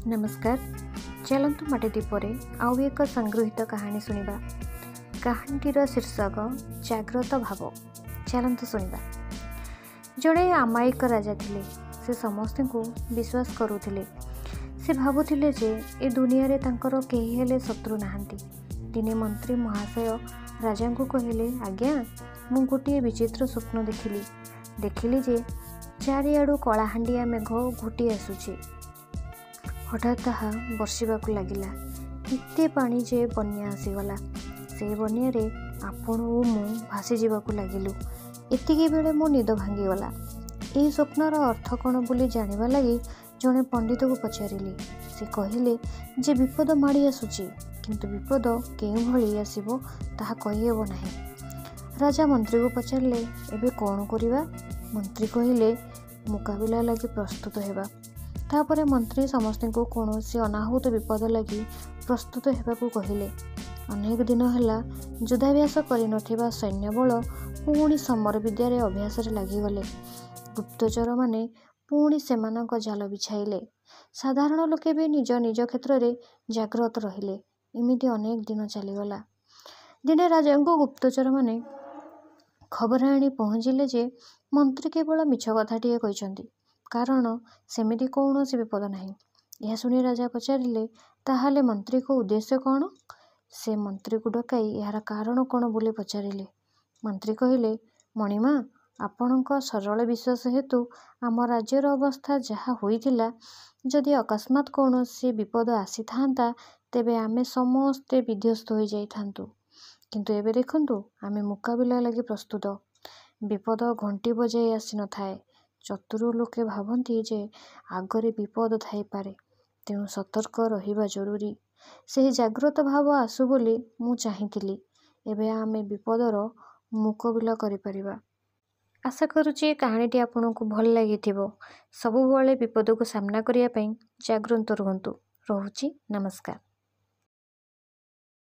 नमस्कार। चलतु माटीदीपरे आउ एक संगृहीत कहानी सुनिबा। कहानीटीर शीर्षक जाग्रत भाव। चलतु सुनिबा। जड़े अमायिक राजा थिले। से समस्त को विश्वास करुथिले। से भाबुथिले जे ए दुनिया रे तांकर केही हेले शत्रु नाहांती। दिने मंत्री महाशय राजा को कहिले, आज्ञा मु गोटे विचित्र स्वप्न देखिली जे चारिआडू कलाहांडिया मेघ घुटी आसुछि। हठात ताहा बर्षिबाकु लागिला। एते पानी जे बन्या आसीगला। से बन्या रे आपण ओ मु भासी जीवाकु लागिलु। एतिकी बेले मो निद भांगीगला। एही स्वप्नर अर्थ कौन बोली जानिबा लागि जणे पंडित को पचारिली। से कहिले जे विपद माड़ी आसुछि, किंतु विपद केउ भली आसीबो ताहा कहि हेबो नाही। राजा मंत्री को पचारले, एबे कौन करिबा? मंत्री कहिले, मुकाबिला लागि प्रस्तुत हेबा। तापरे मंत्री समस्त को कौनसी अनाहुत विपद लगी प्रस्तुत हेबाकू कहिले। अनेक दिन हैला युद्धाभ्यास करिनथिबा सैन्य बल पुणी समर विद्या रे अभ्यास रे लागिगले। गुप्तचर माने पुणी सेमानक जाल बिछाइले। साधारण लोके भी निज निज क्षेत्र रे जाग्रत रहिले। एमिति अनेक दिन चलीगला। दिने राजा को गुप्तचर माने खबर आनी पहुँचिले जे मंत्री केवल मिछ कथाटिए कहिसंती, कारण सेमिति कौनसी विपद नाही। यह सुनी राजा पचारिले, ताहाले मंत्री को उद्देश्य कौन? से मंत्री को डकाई यार कारण कौन बोली पचारिले। मंत्री कहिले, मणिमा आपणक सरल विश्वास हेतु आम राज्यर अवस्था जहा होइथिला, जदि अकस्मात कौनसी विपद आसी थांता तेबे आमे समस्ते विध्वस्त हो जाइथांतु। किंतु एबे देखंतु आमे मुकाबिला लगी प्रस्तुत। विपद घंटी बजाई आसी न थाए। चतुर लोके भावती जे आगरे विपद थाई पारे, तेणु सतर्क रहिबा जरूरी। सेही जाग्रत भाव आसु बोली मु चाहिथिली। एबे आमे विपदर मुकाबिला करि परिबा। आशा करुछि कहानीटी आपनकु भल लागिथिबो। सबुबळे विपद को सामना करिया पई जागृत रहंतु। रहुछि नमस्कार।